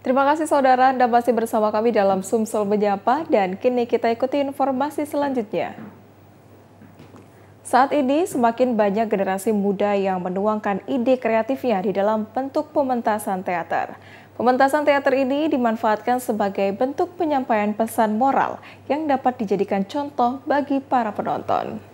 Terima kasih saudara, Anda masih bersama kami dalam Sumsel Menyapa dan kini kita ikuti informasi selanjutnya. Saat ini semakin banyak generasi muda yang menuangkan ide kreatifnya di dalam bentuk pementasan teater. Pementasan teater ini dimanfaatkan sebagai bentuk penyampaian pesan moral yang dapat dijadikan contoh bagi para penonton.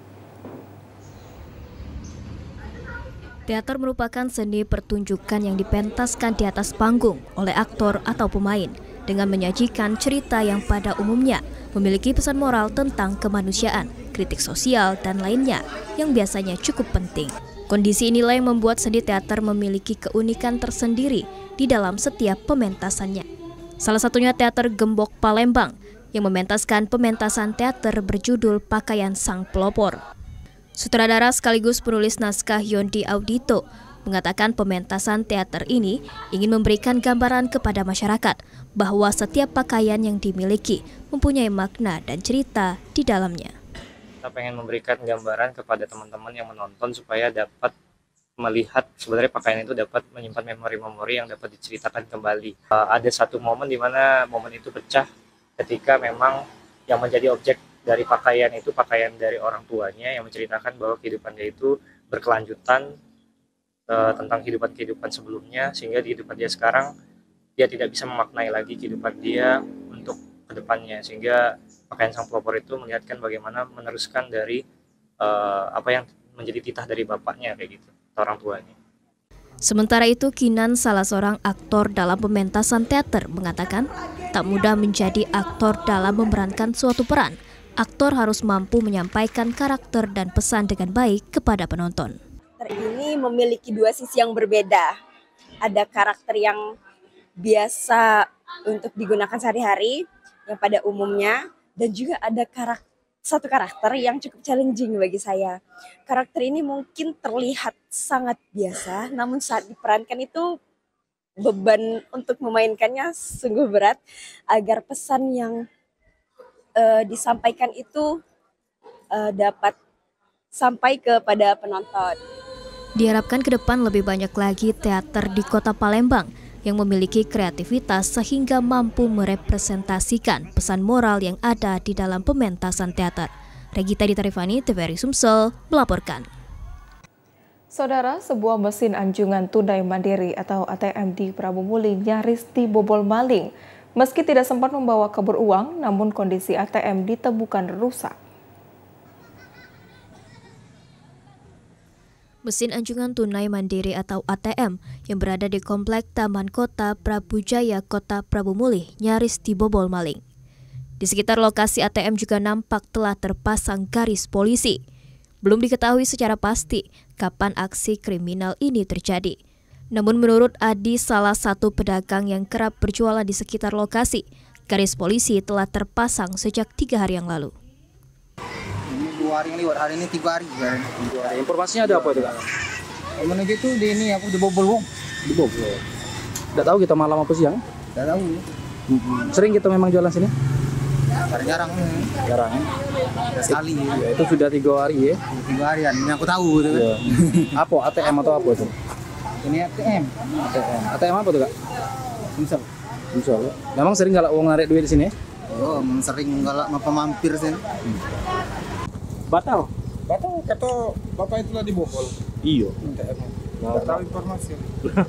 Teater merupakan seni pertunjukan yang dipentaskan di atas panggung oleh aktor atau pemain dengan menyajikan cerita yang pada umumnya memiliki pesan moral tentang kemanusiaan, kritik sosial, dan lainnya yang biasanya cukup penting. Kondisi inilah yang membuat seni teater memiliki keunikan tersendiri di dalam setiap pementasannya. Salah satunya teater Gembok Palembang yang mementaskan pementasan teater berjudul Pakaian Sang Pelopor. Sutradara sekaligus penulis naskah Yondi Audito mengatakan pementasan teater ini ingin memberikan gambaran kepada masyarakat bahwa setiap pakaian yang dimiliki mempunyai makna dan cerita di dalamnya. Kita pengen memberikan gambaran kepada teman-teman yang menonton supaya dapat melihat sebenarnya pakaian itu dapat menyimpan memori-memori yang dapat diceritakan kembali. Ada satu momen di mana momen itu pecah ketika memang yang menjadi objek dari pakaian itu pakaian dari orang tuanya yang menceritakan bahwa kehidupan dia itu berkelanjutan tentang kehidupan sebelumnya, sehingga di kehidupan dia sekarang dia tidak bisa memaknai lagi kehidupan dia untuk kedepannya, sehingga pakaian Sang Pelopor itu melihatkan bagaimana meneruskan dari apa yang menjadi titah dari bapaknya kayak gitu, orang tuanya. Sementara itu, Kinan, salah seorang aktor dalam pementasan teater, mengatakan tak mudah menjadi aktor dalam memerankan suatu peran. Aktor harus mampu menyampaikan karakter dan pesan dengan baik kepada penonton. Teater ini memiliki dua sisi yang berbeda. Ada karakter yang biasa untuk digunakan sehari-hari, yang pada umumnya, dan juga ada satu karakter yang cukup challenging bagi saya. Karakter ini mungkin terlihat sangat biasa, namun saat diperankan itu beban untuk memainkannya sungguh berat agar pesan yang disampaikan itu dapat sampai kepada penonton. Diharapkan ke depan lebih banyak lagi teater di Kota Palembang yang memiliki kreativitas sehingga mampu merepresentasikan pesan moral yang ada di dalam pementasan teater. Regita Ditarifani, TVRI Sumsel, melaporkan. Saudara, sebuah mesin anjungan tunai mandiri atau ATM di Prabu Muli nyaris dibobol maling. Meski tidak sempat membawa kabur uang, namun kondisi ATM ditemukan rusak. Mesin anjungan tunai mandiri atau ATM yang berada di Komplek Taman Kota Prabu Jaya, Kota Prabu Muli, nyaris dibobol maling. Di sekitar lokasi ATM juga nampak telah terpasang garis polisi. Belum diketahui secara pasti kapan aksi kriminal ini terjadi. Namun menurut Adi, salah satu pedagang yang kerap berjualan di sekitar lokasi, garis polisi telah terpasang sejak 3 hari yang lalu. Ini 2 hari yang lewat, hari ini 3 hari kan. Informasinya ada apa itu Kak? Menuju itu di ini aku dibobol Bang. Dibobol. Tidak tahu kita malam apa siang? Tidak tahu. Sering kita memang jualan sini? Jarang. Jarang. Sekali. Ya, itu sudah 3 hari ya? 3 harian, ini aku tahu. Ya. Apa ATM atau apa itu? Ini ATM. ATM apa tuh Kak? Misal. Memang sering nggak uang narik duit di sini? Oh, sering nggak apa mampir sini. Batal kata bapak itulah dibobol. Iya. Nggak tahu informasi.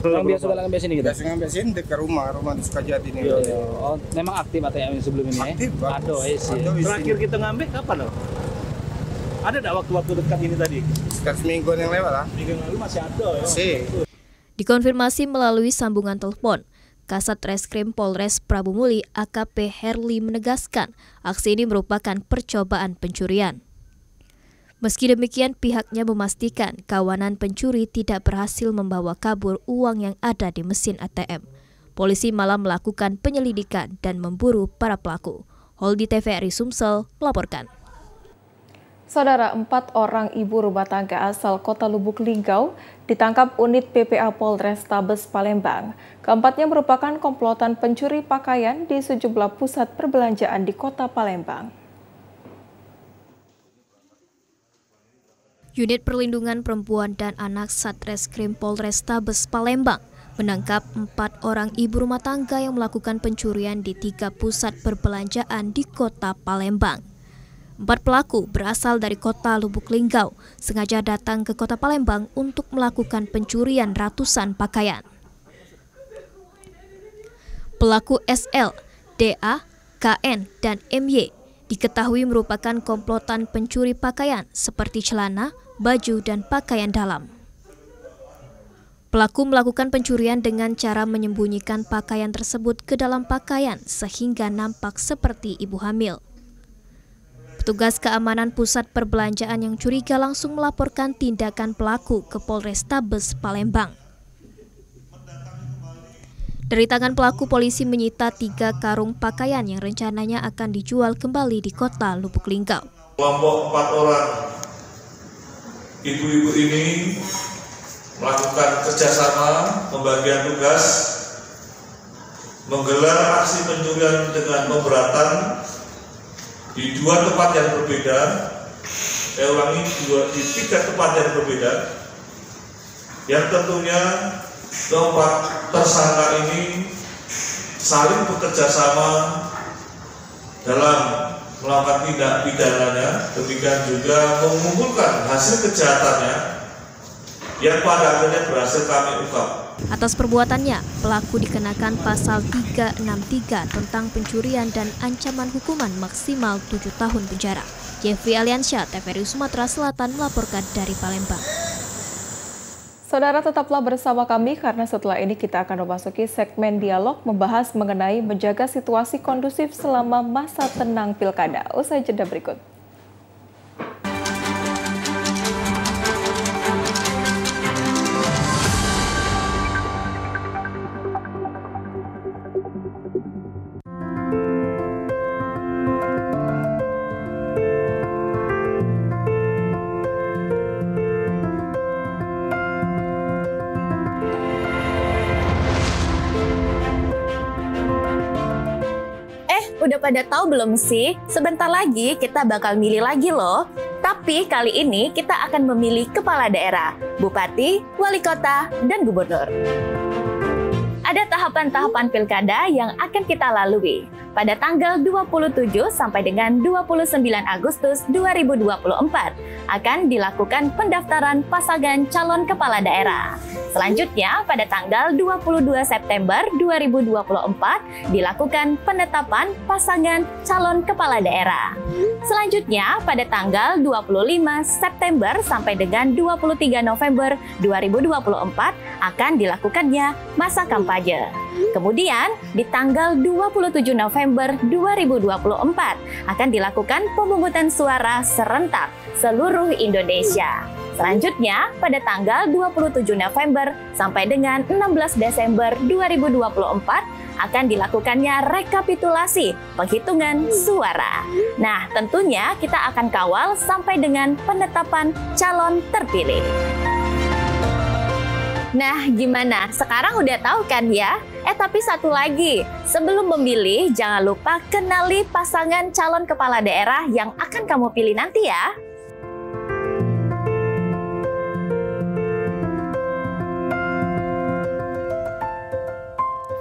Yang biasa ngambil sini kita. Biasa ngambil sini dekat rumah di Sukajadi ini. Iya. Oh, memang aktif ATM sebelum ini ya? Aktif, bagus. Terakhir kita ngambil kapan loh? Ada nggak waktu-waktu dekat ini tadi? Sekitar seminggu yang lewat lah. Minggu yang lalu masih ada ya? Masih. Dikonfirmasi melalui sambungan telepon, Kasat Reskrim Polres Prabu Muli AKP Herli menegaskan aksi ini merupakan percobaan pencurian. Meski demikian, pihaknya memastikan kawanan pencuri tidak berhasil membawa kabur uang yang ada di mesin ATM. Polisi malah melakukan penyelidikan dan memburu para pelaku. Holdi TVRI Sumsel melaporkan. Saudara, 4 orang ibu rumah tangga asal Kota Lubuk Linggau ditangkap unit PPA Polrestabes Palembang. Keempatnya merupakan komplotan pencuri pakaian di sejumlah pusat perbelanjaan di Kota Palembang. Unit Perlindungan Perempuan dan Anak Satreskrim Polrestabes Palembang menangkap 4 orang ibu rumah tangga yang melakukan pencurian di 3 pusat perbelanjaan di kota Palembang. 4 pelaku berasal dari kota Lubuk Linggau, sengaja datang ke kota Palembang untuk melakukan pencurian ratusan pakaian. Pelaku SL, DA, KN, dan MY diketahui merupakan komplotan pencuri pakaian seperti celana, baju, dan pakaian dalam. Pelaku melakukan pencurian dengan cara menyembunyikan pakaian tersebut ke dalam pakaian sehingga nampak seperti ibu hamil. Petugas keamanan pusat perbelanjaan yang curiga langsung melaporkan tindakan pelaku ke Polrestabes Palembang. Dari tangan pelaku, polisi menyita 3 karung pakaian yang rencananya akan dijual kembali di kota Lubuk Linggau. Kelompok 4 orang ibu-ibu ini melakukan kerjasama pembagian tugas, menggelar aksi pencurian dengan pemberatan di 2 tempat yang berbeda. Saya ulangi, di 3 tempat yang berbeda, yang tentunya keempat tersangka ini saling bekerja sama dalam melakukan tindak pidananya, demikian juga mengumpulkan hasil kejahatannya yang pada akhirnya berhasil kami ungkap. Atas perbuatannya, pelaku dikenakan pasal 363 tentang pencurian dan ancaman hukuman maksimal 7 tahun penjara. Jeffrey Aliansyah, TVRI Sumatera Selatan melaporkan dari Palembang. Saudara, tetaplah bersama kami karena setelah ini kita akan memasuki segmen dialog membahas mengenai menjaga situasi kondusif selama masa tenang Pilkada. Usai jeda berikut. Udah pada tahu belum sih? Sebentar lagi kita bakal milih lagi loh. Tapi kali ini kita akan memilih kepala daerah, bupati, wali kota, dan gubernur. Ada tahapan-tahapan pilkada yang akan kita lalui. Pada tanggal 27 sampai dengan 29 Agustus 2024 akan dilakukan pendaftaran pasangan calon kepala daerah. Selanjutnya, pada tanggal 22 September 2024 dilakukan penetapan pasangan calon kepala daerah. Selanjutnya, pada tanggal 25 September sampai dengan 23 November 2024 akan dilakukannya masa kampanye. Kemudian, di tanggal 27 November 2024 akan dilakukan pemungutan suara serentak seluruh Indonesia. Selanjutnya, pada tanggal 27 November sampai dengan 16 Desember 2024 akan dilakukannya rekapitulasi penghitungan suara. Nah, tentunya kita akan kawal sampai dengan penetapan calon terpilih. Nah, gimana? Sekarang udah tahu kan ya? Tapi satu lagi, sebelum memilih jangan lupa kenali pasangan calon kepala daerah yang akan kamu pilih nanti ya.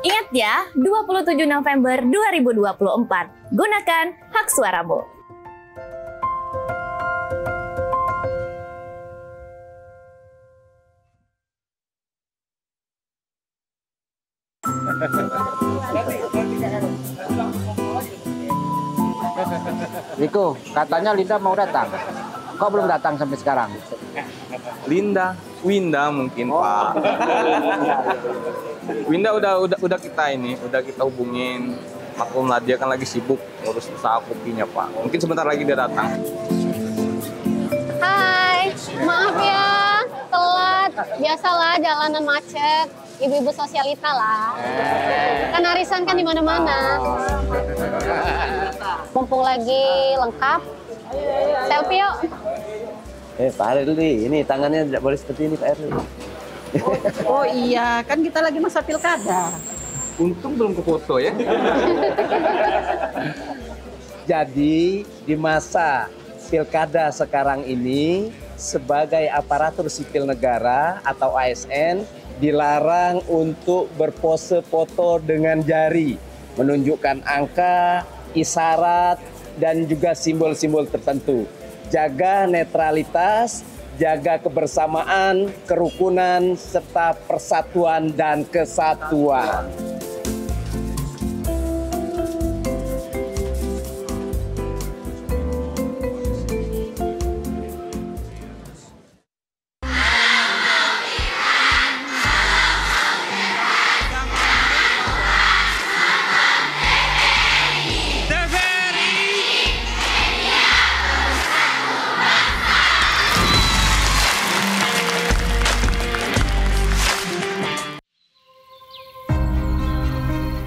Ingat ya, 27 November 2024, gunakan hak suaramu. Riko, katanya Linda mau datang. Kok belum datang sampai sekarang? Winda mungkin Pak. Winda udah kita hubungin. Maklum lah dia kan lagi sibuk ngurus usaha kopinya Pak. Mungkin sebentar lagi dia datang. Hai, maaf ya telat. Biasalah jalanan macet. Ibu-ibu sosialita lah. Kan arisan kan di mana-mana. Mumpung lagi lengkap. Selfie yuk. Pak Erli, ini tangannya tidak boleh seperti ini Pak Erli. Oh iya, kan kita lagi masa pilkada. Untung belum ke foto ya. Jadi di masa pilkada sekarang ini sebagai aparatur sipil negara atau ASN, dilarang untuk berpose foto dengan jari, menunjukkan angka, isyarat, dan juga simbol-simbol tertentu. Jaga netralitas, jaga kebersamaan, kerukunan, serta persatuan dan kesatuan.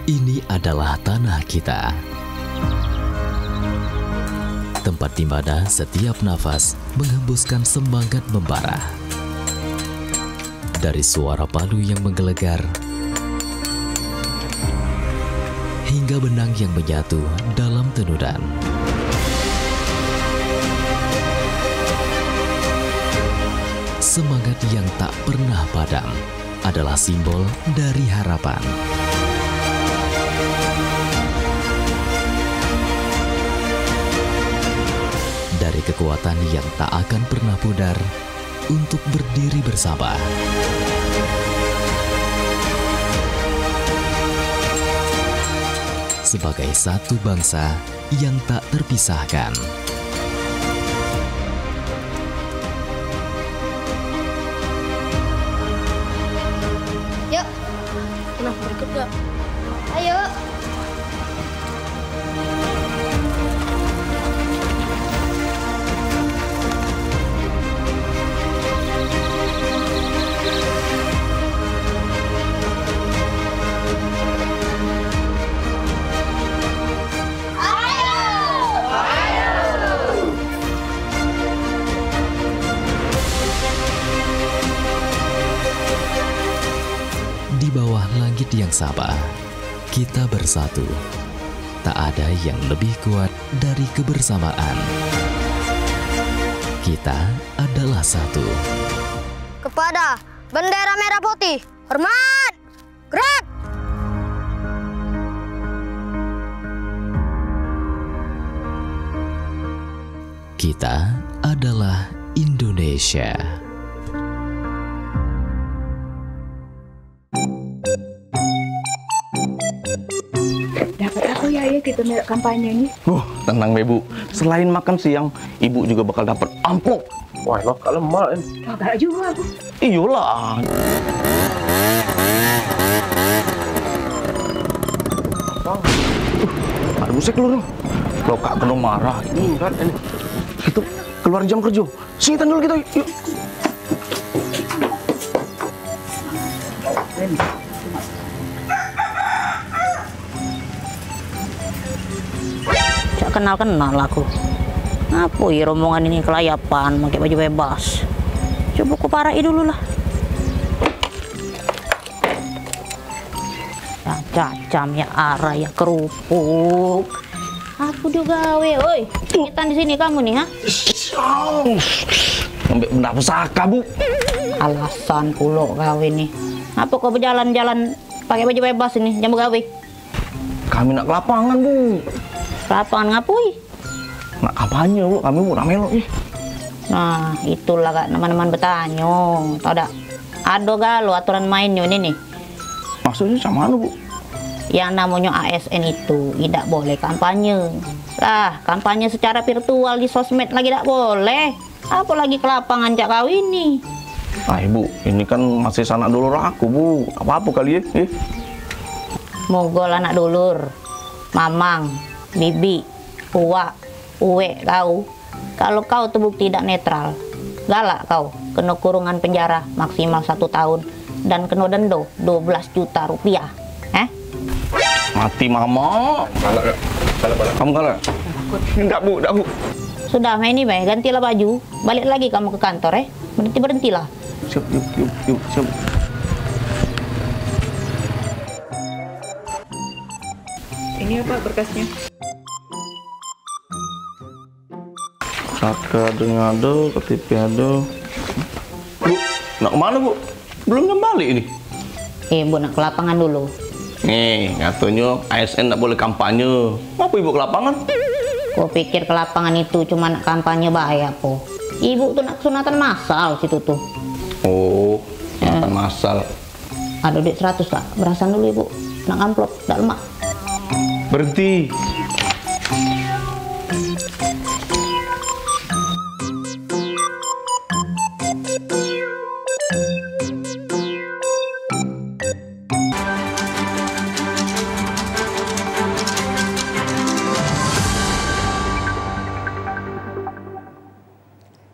Ini adalah tanah kita. Tempat di mana setiap nafas menghembuskan semangat membara. Dari suara palu yang menggelegar, hingga benang yang menyatu dalam tenunan. Semangat yang tak pernah padam adalah simbol dari harapan. Dari kekuatan yang tak akan pernah pudar untuk berdiri bersama. Sebagai satu bangsa yang tak terpisahkan. Yuk, kenapa ikut gak? Ayo. Di bawah langit yang sama, kita bersatu. Tak ada yang lebih kuat dari kebersamaan. Kita adalah satu. Kepada bendera merah putih, hormat! Gerak! Kita adalah Indonesia. Dapat aku ya gitu kampanye ini. Tenang Bu. Selain makan siang, Ibu juga bakal dapat amplop. Wah, lo kalau lemah. Kagak juga aku. Iyalah. Ada musik keluar. Lo kak kena marah. Ini kan ini. Itu keluar jam kerja. Singitan dulu kita. Yuk. Kenal aku. Apa ya rombongan ini kelayapan, pakai baju bebas. Coba ku parahi dulu lah. Ya, cacam ya arah ya kerupuk. Aku juga gawe, oi. Kita di sini kamu nih, ha? Ambil benda pusaka, Bu. Alasan kulo gawe nih. Apa kau berjalan-jalan pakai baju bebas ini, jam gawe? Kami nak ke lapangan, Bu. Lapangan ngapui? Nak kampanye, Bu. Kami mau ramelo ih. Nah, itulah kak teman-teman bertanya. Tahu tak? Ada galo aturan mainnya ini nih. Maksudnya sama mana, Bu? Yang namanya ASN itu tidak boleh kampanye. Lah, kampanye secara virtual di sosmed lagi tidak boleh. Apalagi ke lapangan cak kau ini. Ah, Ibu, ini kan masih sanak dulur aku, Bu. Apa-apa kali ya? Mogol anak dulur, mamang, bibi, uwa, uwe kau. Kalau kau terbukti tidak netral, galak kau, kena kurungan penjara maksimal 1 tahun dan kena denda 12 juta rupiah. Mati mama. Kamu galak? Enggak, Bu, enggak, Bu. Sudah, main ini, gantilah baju, balik lagi kamu ke kantor, berhentilah. Siap. Ini apa berkasnya? Saka dengan ada, KTP ada. Bu, nak kemana, Bu? Belum kembali ini. Ibu nak ke lapangan dulu. Nih, katanya ASN nggak boleh kampanye. Ngapa ibu ke lapangan? Kau pikir ke lapangan itu cuma nak kampanye bahaya po? Ibu tuh nak sunatan massal situ tuh. Oh, sunatan massal. Ada duit 100 kak, berasan dulu ibu. Nak amplop, tak lemak. Berhenti.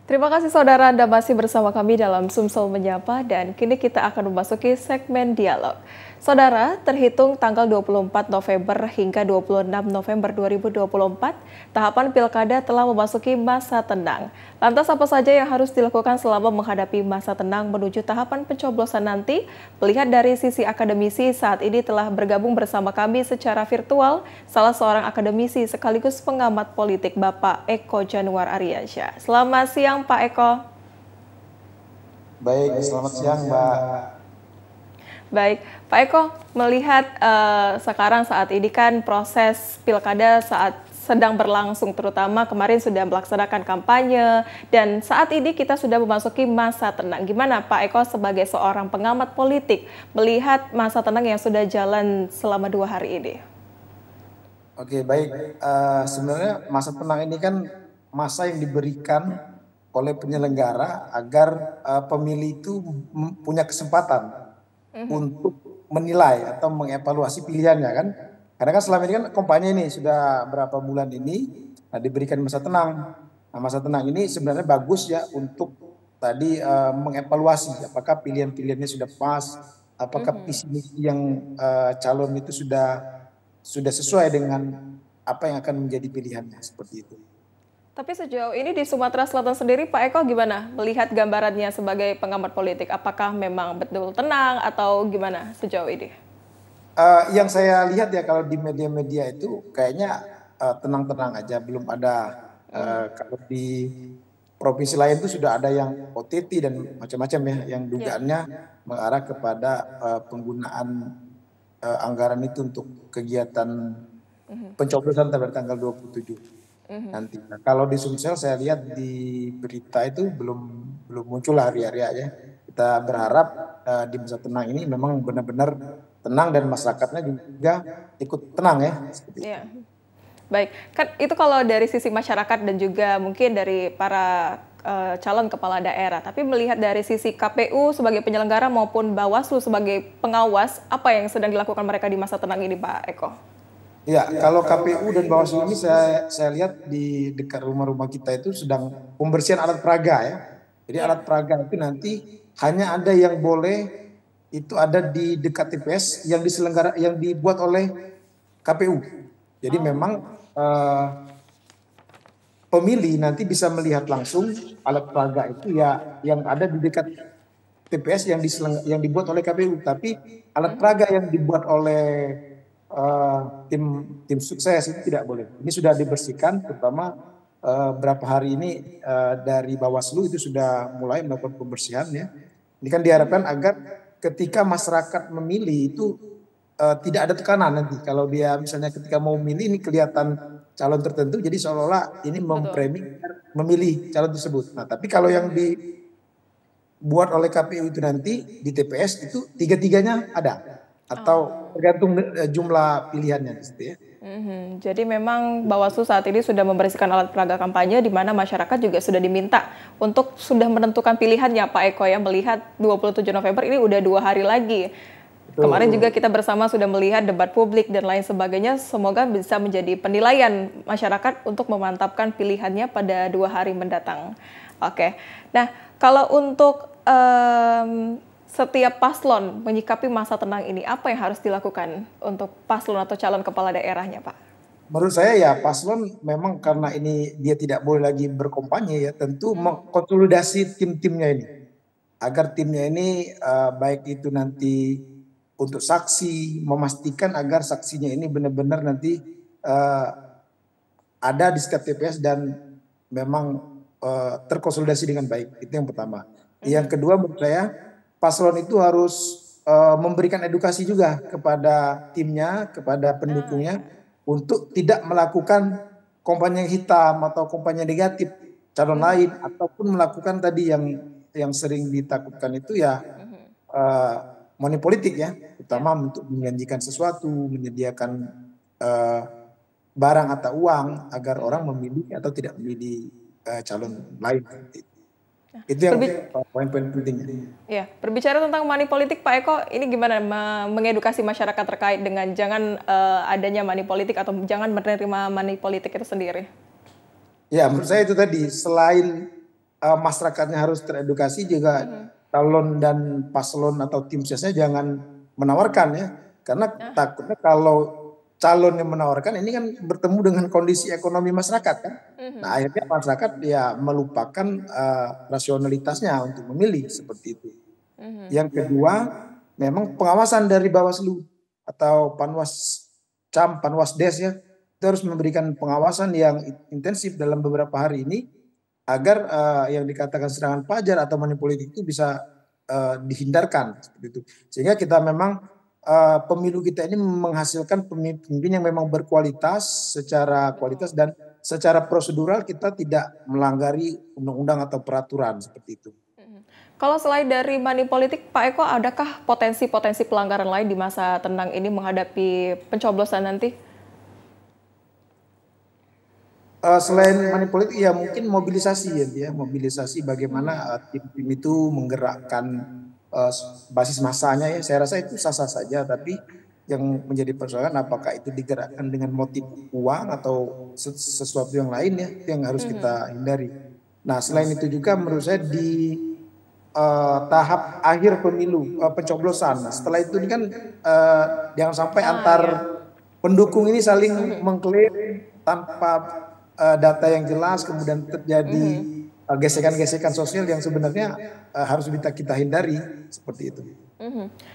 Terima kasih saudara, Anda masih bersama kami dalam Sumsel Menyapa dan kini kita akan memasuki segmen dialog. Saudara, terhitung tanggal 24 November hingga 26 November 2024, tahapan pilkada telah memasuki masa tenang. Lantas apa saja yang harus dilakukan selama menghadapi masa tenang menuju tahapan pencoblosan nanti? Melihat dari sisi akademisi, saat ini telah bergabung bersama kami secara virtual salah seorang akademisi sekaligus pengamat politik Bapak Eko Januar Aryansyah. Selamat siang Pak Eko. Baik, selamat siang Mbak. Baik, Pak Eko, melihat sekarang saat ini kan proses pilkada saat sedang berlangsung, terutama kemarin sudah melaksanakan kampanye, dan saat ini kita sudah memasuki masa tenang. Gimana Pak Eko sebagai seorang pengamat politik melihat masa tenang yang sudah jalan selama 2 hari ini? Oke, baik. Sebenarnya masa tenang ini kan masa yang diberikan oleh penyelenggara agar pemilih itu punya kesempatan untuk menilai atau mengevaluasi pilihannya kan. Karena kan selama ini kan kampanye ini sudah berapa bulan ini diberikan masa tenang. Nah, masa tenang ini sebenarnya bagus ya untuk tadi mengevaluasi apakah pilihan-pilihannya sudah pas, apakah visi misi yang calon itu sudah sesuai dengan apa yang akan menjadi pilihannya, seperti itu. Tapi sejauh ini di Sumatera Selatan sendiri, Pak Eko gimana melihat gambarannya sebagai pengamat politik? Apakah memang betul tenang atau gimana sejauh ini? Yang saya lihat ya kalau di media-media itu kayaknya tenang-tenang aja, belum ada. Kalau di provinsi lain itu sudah ada yang OTT dan macam-macam ya, yang dugaannya mengarah kepada penggunaan anggaran itu untuk kegiatan pencoblosan pada tanggal 27. Nanti. Nah, kalau di Sumsel saya lihat di berita itu belum muncul hari-hari aja. Kita berharap di masa tenang ini memang benar-benar tenang dan masyarakatnya juga ikut tenang ya. Seperti itu. Baik, kan itu kalau dari sisi masyarakat dan juga mungkin dari para calon kepala daerah. Tapi melihat dari sisi KPU sebagai penyelenggara maupun Bawaslu sebagai pengawas, apa yang sedang dilakukan mereka di masa tenang ini, Pak Eko? Ya, kalau KPU dan Bawaslu ini saya lihat di dekat rumah-rumah kita itu sedang pembersihan alat peraga ya. Jadi alat peraga itu nanti hanya ada yang boleh itu ada di dekat TPS yang dibuat oleh KPU. Jadi memang pemilih nanti bisa melihat langsung alat peraga itu ya yang ada di dekat TPS yang dibuat oleh KPU. Tapi alat peraga yang dibuat oleh tim sukses itu tidak boleh. Ini sudah dibersihkan, terutama berapa hari ini dari Bawaslu itu sudah mulai melakukan pembersihan ya. Ini kan diharapkan agar ketika masyarakat memilih itu tidak ada tekanan nanti. Kalau dia misalnya ketika mau memilih ini kelihatan calon tertentu, jadi seolah-olah ini memilih calon tersebut. Nah, tapi kalau yang dibuat oleh KPU itu nanti di TPS itu tiga-tiganya ada. Atau tergantung jumlah pilihannya gitu ya. Jadi memang Bawaslu saat ini sudah membersihkan alat peraga kampanye di mana masyarakat juga sudah diminta untuk sudah menentukan pilihannya Pak Eko ya, melihat 27 November ini udah 2 hari lagi. Betul. Kemarin juga kita bersama sudah melihat debat publik dan lain sebagainya, semoga bisa menjadi penilaian masyarakat untuk memantapkan pilihannya pada 2 hari mendatang. Oke, nah kalau untuk setiap paslon menyikapi masa tenang ini, apa yang harus dilakukan untuk paslon atau calon kepala daerahnya, Pak? Menurut saya ya paslon memang karena ini dia tidak boleh lagi berkampanye ya, tentu mengkonsolidasi tim-timnya ini. Agar timnya ini baik itu nanti untuk saksi, memastikan agar saksinya ini benar-benar nanti ada di setiap TPS dan memang terkonsolidasi dengan baik. Itu yang pertama. Yang kedua menurut saya, paslon itu harus memberikan edukasi juga kepada timnya, kepada pendukungnya untuk tidak melakukan kampanye hitam atau kampanye negatif calon lain, ataupun melakukan tadi yang sering ditakutkan itu ya money politik ya, terutama untuk menjanjikan sesuatu, menyediakan barang atau uang agar orang memilih atau tidak memilih calon lain. Itu yang poin-poin pentingnya. Ya, berbicara tentang money politik, Pak Eko, ini gimana mengedukasi masyarakat terkait dengan jangan adanya money politik atau jangan menerima money politik itu sendiri? Ya, menurut saya itu tadi, selain masyarakatnya harus teredukasi, juga calon dan paslon atau tim suksesnya jangan menawarkan ya, karena takutnya kalau calon yang menawarkan ini kan bertemu dengan kondisi ekonomi masyarakat kan. Nah akhirnya masyarakat ya melupakan rasionalitasnya untuk memilih seperti itu. Yang kedua, memang pengawasan dari Bawaslu atau Panwascam, Panwasdes ya, itu harus memberikan pengawasan yang intensif dalam beberapa hari ini agar yang dikatakan serangan fajar atau money politik itu bisa dihindarkan seperti itu. Sehingga kita memang pemilu kita ini menghasilkan pemimpin yang memang berkualitas secara kualitas dan secara prosedural kita tidak melanggari undang-undang atau peraturan seperti itu. Kalau selain dari money politik, Pak Eko, adakah potensi-potensi pelanggaran lain di masa tenang ini menghadapi pencoblosan nanti? Selain money politik ya mungkin mobilisasi ya, mobilisasi bagaimana tim-tim itu menggerakkan basis masanya ya, saya rasa itu sah-sah saja, tapi yang menjadi persoalan apakah itu digerakkan dengan motif uang atau sesuatu yang lain ya, yang harus kita hindari. Nah selain itu juga menurut saya di tahap akhir pemilu pencoblosan, setelah itu ini kan jangan sampai antar pendukung ini saling mengklaim tanpa data yang jelas, kemudian terjadi gesekan-gesekan sosial yang sebenarnya harus kita hindari seperti itu.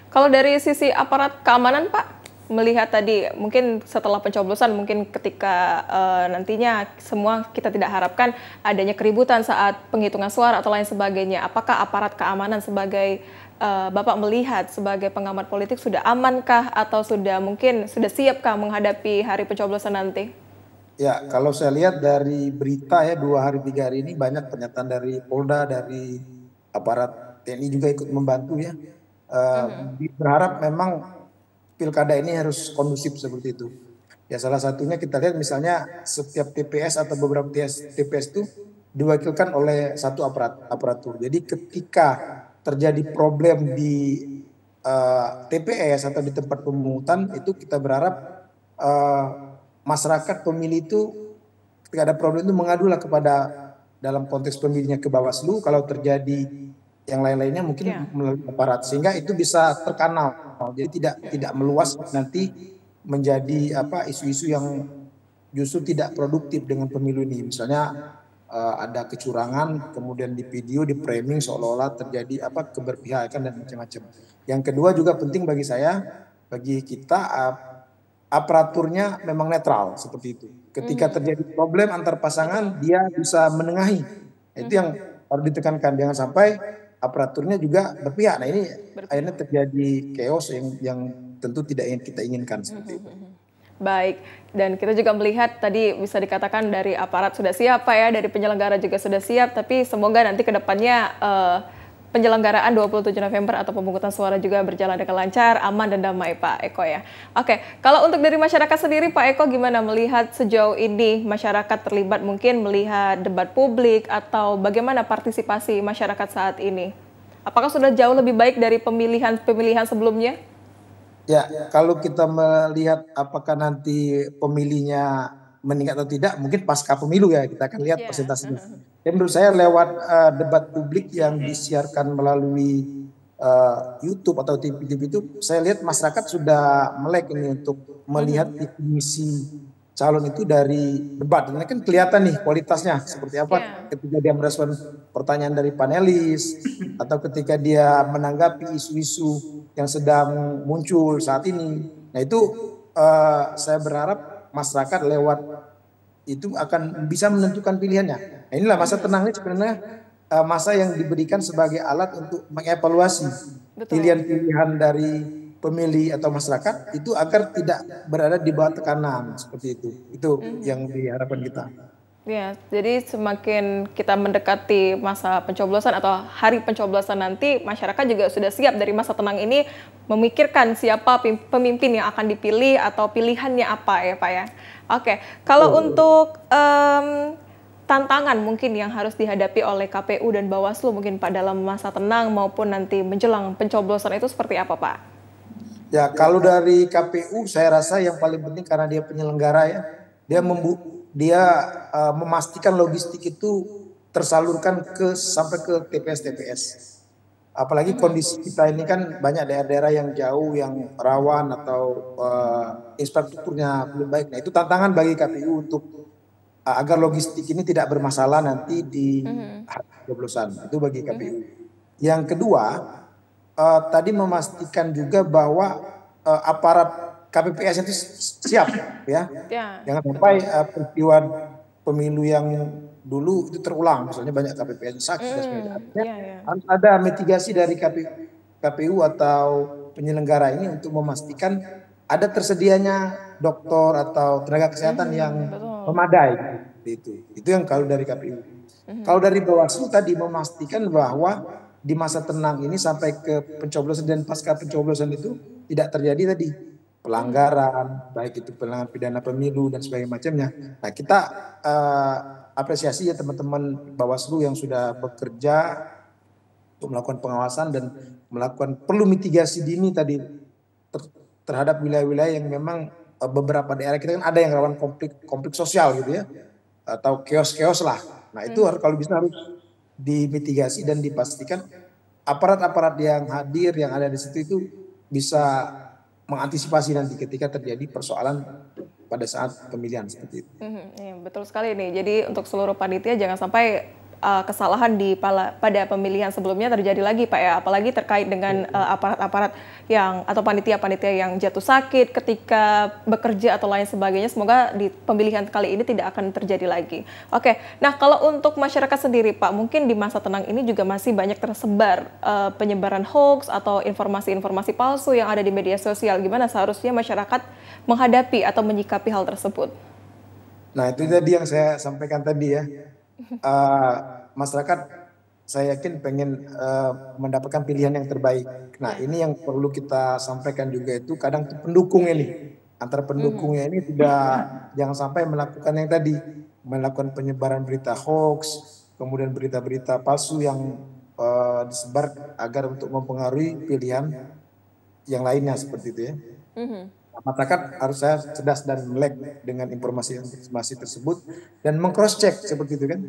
Kalau dari sisi aparat keamanan, Pak, melihat tadi mungkin setelah pencoblosan, mungkin ketika nantinya semua kita tidak harapkan adanya keributan saat penghitungan suara atau lain sebagainya, apakah aparat keamanan sebagai Bapak melihat sebagai pengamat politik sudah amankah atau sudah siapkah menghadapi hari pencoblosan nanti? Ya, kalau saya lihat dari berita ya 2 hari 3 hari ini banyak pernyataan dari Polda, dari aparat TNI juga ikut membantu ya. Berharap memang pilkada ini harus kondusif seperti itu. Ya salah satunya kita lihat misalnya setiap TPS atau beberapa TPS itu diwakilkan oleh satu aparatur. Jadi ketika terjadi problem di TPS atau di tempat pemungutan itu kita berharap masyarakat pemilih itu ketika ada problem itu mengadulah kepada dalam konteks pemilihnya ke Bawaslu, kalau terjadi yang lain-lainnya mungkin melalui aparat, sehingga itu bisa terkanal, jadi tidak meluas nanti menjadi isu-isu yang justru tidak produktif dengan pemilu ini. Misalnya ada kecurangan, kemudian di video, di framing seolah-olah terjadi keberpihakan dan macam-macam. Yang kedua juga penting bagi saya, bagi kita aparaturnya memang netral seperti itu. Ketika terjadi problem antar pasangan, dia bisa menengahi. Itu yang harus ditekankan, jangan sampai aparaturnya juga berpihak. Nah ini akhirnya terjadi chaos yang tentu tidak kita inginkan seperti itu. Baik, dan kita juga melihat tadi bisa dikatakan dari aparat sudah siap Pak ya, dari penyelenggara juga sudah siap, tapi semoga nanti ke depannya penyelenggaraan 27 November atau pemungutan suara juga berjalan dengan lancar, aman dan damai Pak Eko ya. Oke, kalau untuk dari masyarakat sendiri Pak Eko gimana melihat sejauh ini masyarakat terlibat mungkin melihat debat publik atau bagaimana partisipasi masyarakat saat ini? Apakah sudah jauh lebih baik dari pemilihan sebelumnya? Ya, kalau kita melihat apakah nanti pemilihnya meningkat atau tidak, mungkin pasca pemilu ya kita akan lihat persentasenya. Dan menurut saya lewat debat publik yang disiarkan melalui YouTube atau TV-TV itu, saya lihat masyarakat sudah melek ini untuk melihat misi calon itu dari debat. Ini kan kelihatan nih kualitasnya seperti apa ketika dia merespon pertanyaan dari panelis atau ketika dia menanggapi isu-isu yang sedang muncul saat ini. Nah itu saya berharap masyarakat lewat itu akan bisa menentukan pilihannya. Nah, inilah masa tenang ini sebenarnya masa yang diberikan sebagai alat untuk mengevaluasi pilihan-pilihan dari pemilih atau masyarakat itu agar tidak berada di bawah tekanan seperti itu. Itu yang diharapkan kita. Ya, jadi semakin kita mendekati masa pencoblosan atau hari pencoblosan nanti, masyarakat juga sudah siap dari masa tenang ini memikirkan siapa pemimpin yang akan dipilih atau pilihannya apa ya Pak ya. Oke, kalau untuk tantangan mungkin yang harus dihadapi oleh KPU dan Bawaslu mungkin Pak dalam masa tenang maupun nanti menjelang pencoblosan itu seperti apa Pak? Ya, kalau dari KPU saya rasa yang paling penting karena dia penyelenggara ya, dia memastikan logistik itu tersalurkan sampai ke TPS-TPS. Apalagi kondisi kita ini kan banyak daerah-daerah yang jauh, yang rawan atau infrastrukturnya belum baik. Nah itu tantangan bagi KPU untuk agar logistik ini tidak bermasalah nanti di pencoblosan. Itu bagi KPU. Yang kedua, tadi memastikan juga bahwa aparat KPPS itu siap ya. Jangan sampai peristiwa pemilu yang dulu itu terulang, misalnya banyak KPPS sakit dan sebagainya. Harus ada mitigasi dari KPU atau penyelenggara ini untuk memastikan ada tersedianya dokter atau tenaga kesehatan yang memadai. Itu yang kalau dari KPU. Kalau dari Bawaslu tadi memastikan bahwa di masa tenang ini sampai ke pencoblosan dan pasca pencoblosan itu tidak terjadi tadi pelanggaran, baik itu pelanggaran pidana pemilu dan sebagainya macamnya. Nah kita apresiasi ya teman-teman Bawaslu yang sudah bekerja untuk melakukan pengawasan dan melakukan perlu mitigasi dini tadi terhadap wilayah-wilayah yang memang beberapa daerah kita kan ada yang rawan konflik sosial gitu ya, atau chaos lah. Nah itu kalau bisa harus dimitigasi dan dipastikan aparat-aparat yang hadir yang ada di situ itu bisa mengantisipasi nanti ketika terjadi persoalan pada saat pemilihan seperti itu. Ya, betul sekali nih. Jadi untuk seluruh panitia jangan sampai kesalahan pada pemilihan sebelumnya terjadi lagi Pak ya, apalagi terkait dengan aparat-aparat yang atau panitia-panitia yang jatuh sakit ketika bekerja atau lain sebagainya. Semoga di pemilihan kali ini tidak akan terjadi lagi. Oke, nah kalau untuk masyarakat sendiri Pak, mungkin di masa tenang ini juga masih banyak tersebar penyebaran hoax atau informasi-informasi palsu yang ada di media sosial. Gimana seharusnya masyarakat menghadapi atau menyikapi hal tersebut? Nah itu tadi yang saya sampaikan tadi ya. Masyarakat saya yakin pengen mendapatkan pilihan yang terbaik. Nah ini yang perlu kita sampaikan juga itu kadang pendukung ini antara pendukungnya ini jangan sampai melakukan yang tadi melakukan penyebaran berita hoax, kemudian berita-berita palsu yang disebar agar untuk mempengaruhi pilihan yang lainnya seperti itu ya. Masyarakat harus cerdas dan melek dengan informasi tersebut dan meng-cross check seperti itu kan.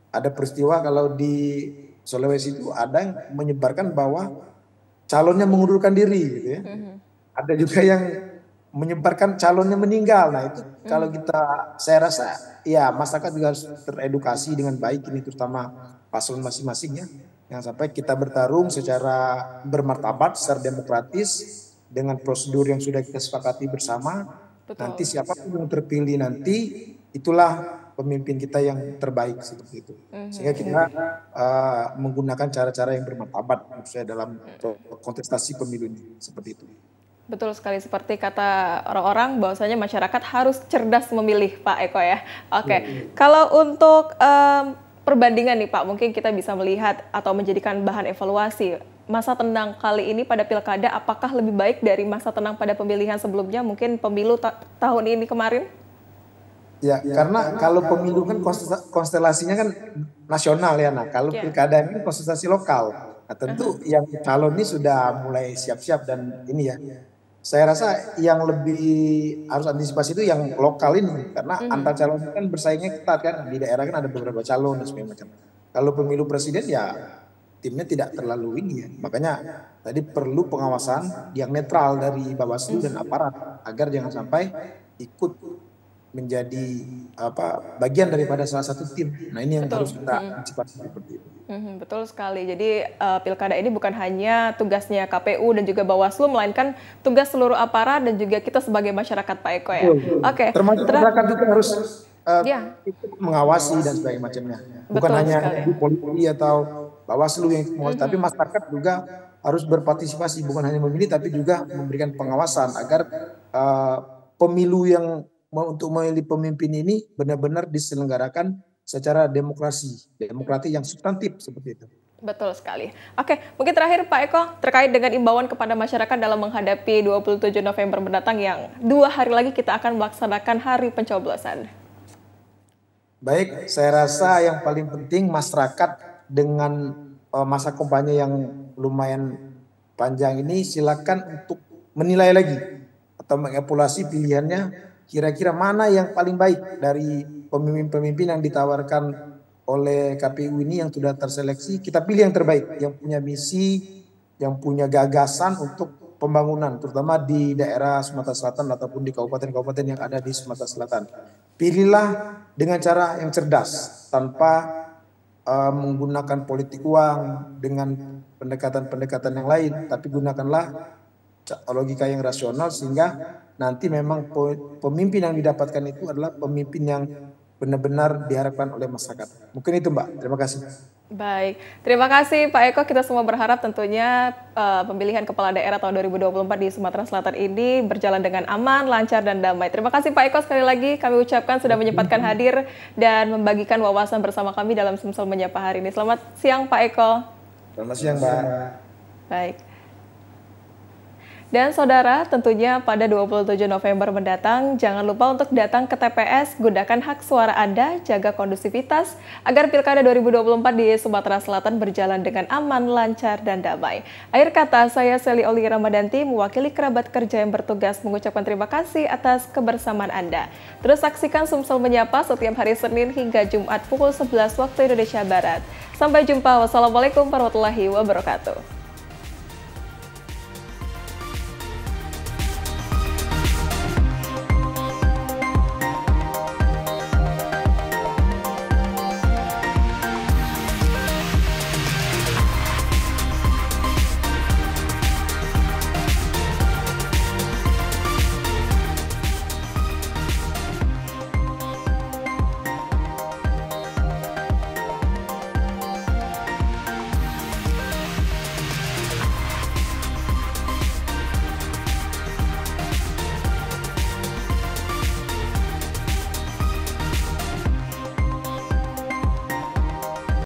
Ada peristiwa kalau di Sulawesi itu ada yang menyebarkan bahwa calonnya mengundurkan diri gitu ya. Ada juga yang menyebarkan calonnya meninggal. Nah itu kalau saya rasa ya masyarakat juga harus teredukasi dengan baik ini terutama paslon masing-masing ya. Jangan sampai kita bertarung secara bermartabat, secara demokratis dengan prosedur yang sudah kita sepakati bersama. Nanti siapapun yang terpilih nanti itulah pemimpin kita yang terbaik seperti itu. Sehingga kita menggunakan cara-cara yang bermartabat maksudnya dalam kontestasi pemilu ini seperti itu. Betul sekali, seperti kata orang-orang bahwasanya masyarakat harus cerdas memilih Pak Eko ya. Oke. Kalau untuk perbandingan nih Pak, mungkin kita bisa melihat atau menjadikan bahan evaluasi masa tenang kali ini pada pilkada, apakah lebih baik dari masa tenang pada pemilihan sebelumnya, mungkin pemilu tahun ini kemarin? Ya, karena kalau pemilu kan konstelasinya kan nasional ya, nah kalau pilkada ini konstelasi lokal. Nah tentu yang calon ini sudah mulai siap-siap dan ini ya, saya rasa yang lebih harus antisipasi itu yang lokal ini, karena antar calon kan bersaingnya ketat kan, di daerah kan ada beberapa calon dan sebagainya macam. Kalau pemilu presiden ya timnya tidak terlalu ini ya. Makanya tadi perlu pengawasan yang netral dari Bawaslu dan aparat agar jangan sampai ikut menjadi bagian daripada salah satu tim. Nah ini yang harus kita antisipasi seperti itu. Betul sekali. Jadi pilkada ini bukan hanya tugasnya KPU dan juga Bawaslu, melainkan tugas seluruh aparat dan juga kita sebagai masyarakat Pak Eko ya. Oke. Termasuk masyarakat juga harus ikut mengawasi dan sebagainya macamnya. Bukan hanya di polisi atau Bawaslu yang mengawasi, tapi masyarakat juga harus berpartisipasi, bukan hanya memilih tapi juga memberikan pengawasan agar pemilu yang untuk memilih pemimpin ini benar-benar diselenggarakan secara demokratik yang substantif seperti itu. Betul sekali. Oke, mungkin terakhir Pak Eko terkait dengan imbauan kepada masyarakat dalam menghadapi 27 November mendatang yang 2 hari lagi kita akan melaksanakan hari pencoblosan. Baik, saya rasa yang paling penting masyarakat dengan masa kampanye yang lumayan panjang ini silakan untuk menilai lagi atau mengevaluasi pilihannya, kira-kira mana yang paling baik dari pemimpin-pemimpin yang ditawarkan oleh KPU ini yang sudah terseleksi. Kita pilih yang terbaik, yang punya misi, yang punya gagasan untuk pembangunan, terutama di daerah Sumatera Selatan ataupun di kabupaten-kabupaten yang ada di Sumatera Selatan. Pilihlah dengan cara yang cerdas, tanpa menggunakan politik uang dengan pendekatan-pendekatan yang lain, tapi gunakanlah logika yang rasional sehingga nanti memang pemimpin yang didapatkan itu adalah pemimpin yang benar-benar diharapkan oleh masyarakat. Mungkin itu Mbak, terima kasih. Baik, terima kasih Pak Eko. Kita semua berharap tentunya pemilihan kepala daerah tahun 2024 di Sumatera Selatan ini berjalan dengan aman, lancar, dan damai. Terima kasih Pak Eko sekali lagi kami ucapkan sudah menyempatkan hadir dan membagikan wawasan bersama kami dalam Sumsel Menyapa hari ini. Selamat siang Pak Eko. Selamat siang Mbak. Baik. Dan saudara, tentunya pada 27 November mendatang, jangan lupa untuk datang ke TPS, gunakan hak suara Anda, jaga kondusivitas, agar Pilkada 2024 di Sumatera Selatan berjalan dengan aman, lancar, dan damai. Akhir kata, saya Seli Oli Ramadanti, mewakili kerabat kerja yang bertugas mengucapkan terima kasih atas kebersamaan Anda. Terus saksikan Sumsel Menyapa setiap hari Senin hingga Jumat pukul 11 waktu Indonesia Barat. Sampai jumpa, wassalamualaikum warahmatullahi wabarakatuh.